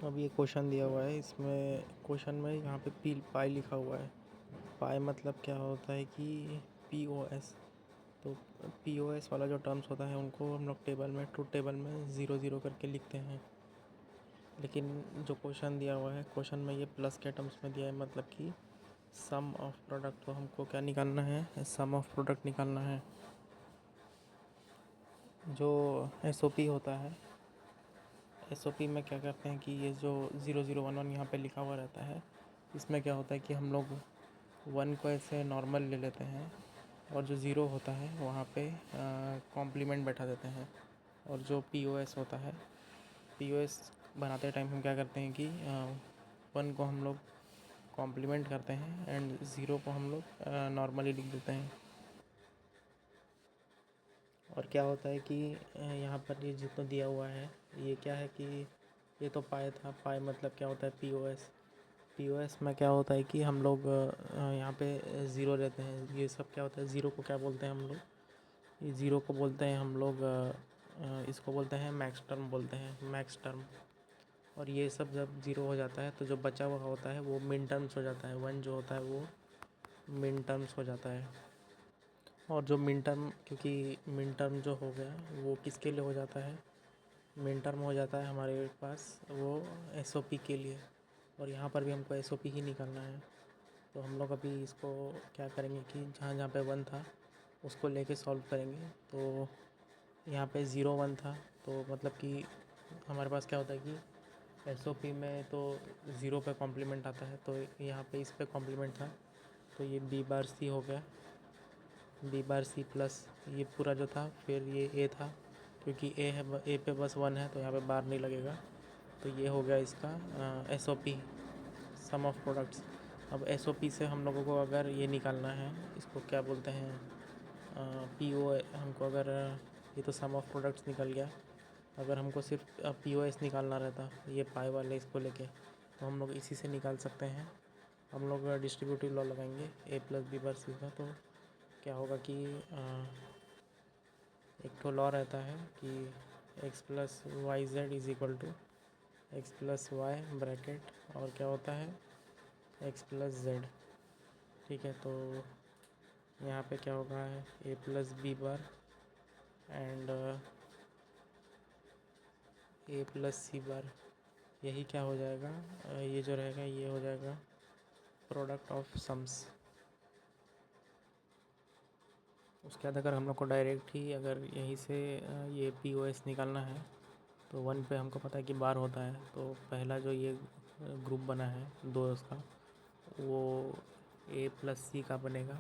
अब ये क्वेश्चन दिया हुआ है, इसमें क्वेश्चन में यहाँ पे पाई लिखा हुआ है। पाई मतलब क्या होता है कि POS। तो POS वाला जो टर्म्स होता है उनको हम लोग टेबल में ट्रुथ टेबल में 0 0 करके लिखते हैं। लेकिन जो क्वेश्चन दिया हुआ है, क्वेश्चन में ये प्लस के टर्म्स में दिया है, मतलब कि सम ऑफ प्रोडक्ट। तो हमको क्या निकालना है? सम ऑफ प्रोडक्ट निकालना है। जो SOP होता है, SOP में क्या करते हैं कि ये जो 0011 यहाँ पे लिखा हुआ रहता है, इसमें क्या होता है कि हम लोग 1 को ऐसे नॉर्मल ले लेते हैं और जो 0 होता है वहाँ पे कॉम्प्लीमेंट बैठा देते हैं। और जो POS होता है, POS बनाते टाइम हम क्या करते हैं कि 1 को हम लोग कॉम्प्लीमेंट करते हैं एंड 0 को हम लोग नॉर्मली लिख देते हैं। और क्या होता है कि यहाँ पर ये जितना दिया हुआ है, ये क्या है कि ये तो पाई था। पाई मतलब क्या होता है? POS में क्या होता है कि हम लोग यहाँ पे 0 लेते हैं। ये सब क्या होता है? 0 को क्या बोलते हैं हम लोग? ये 0 को बोलते हैं हम लोग इसको बोलते हैं मैक्स टर्म, बोलते हैं मैक्स टर्म। और ये सब जब 0 हो जाता है तो जो बचा हुआ होता है वो मिन टर्म्स हो जाता है। 1 जो होता है वो मिन टर्म्स हो जाता है। और जो मिन टर्म, क्योंकि मिन टर्म जो हो गया वो किसके लिए हो जाता है? मिन टर्म हो जाता है हमारे पास वो SOP के लिए। और यहाँ पर भी हमको SOP ही निकालना है। तो हम लोग अभी इसको क्या करेंगे कि जहाँ जहाँ पे 1 था उसको लेके सॉल्व करेंगे। तो यहाँ पे 0 1 था, तो मतलब कि हमारे पास क्या होता है कि SOP में तो 0 पे कॉम्प्लीमेंट आता है, तो यहाँ पे इस पे कॉम्प्लीमेंट था, तो ये B⁻C हो गया। B⁻C प्लस ये पूरा जो था, फिर ये A था, क्योंकि A पे बस 1 है तो यहाँ पे बार नहीं लगेगा। तो ये हो गया इसका SOP, सम ऑफ प्रोडक्ट्स। अब SOP से हम लोगों को अगर ये निकालना है, इसको क्या बोलते हैं, PO। हमको अगर ये तो सम ऑफ प्रोडक्ट्स निकल गया, अगर हमको सिर्फ POS निकालना रहता ये पाई वाले इसको लेके, तो हम लोग इसी से निकाल सकते हैं। हम लोग डिस्ट्रीब्यूटिव लॉ लगाएंगे A + B⁻C का। तो क्या होगा कि एक तो लॉ रहता है कि x + yz = x + y bracket और क्या होता है x + z। ठीक है, तो यहाँ पे क्या होगा है A + B and A + C। यही क्या हो जाएगा, ये जो रहेगा ये हो जाएगा प्रोडक्ट ऑफ सम्स। उसके बाद अगर हम लोग को डायरेक्ट ही अगर यहीं से ये POS निकालना है, तो 1 पे हमको पता है कि बार होता है, तो पहला जो ये ग्रुप बना है 2 उसका, वो A + C का बनेगा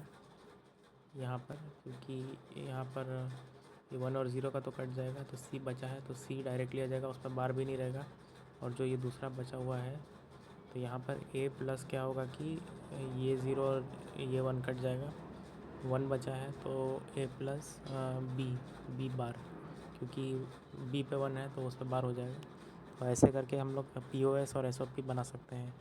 यहाँ पर, क्योंकि यहाँ पर ये 1 और 0 का तो कट जाएगा, तो C बचा है, तो C डायरेक्टली आ जाएगा, उस पर बार भी नहीं रहेगा। और जो ये दूसरा बचा हुआ है, तो यहाँ पर A+ क्या होगा कि ये 0 और ये 1 कट जाएगा, 1 बचा है, तो A + B बार, क्योंकि B पे 1 है तो उस पर बार हो जाएगा। तो ऐसे करके हम लोग POS और SOP बना सकते हैं।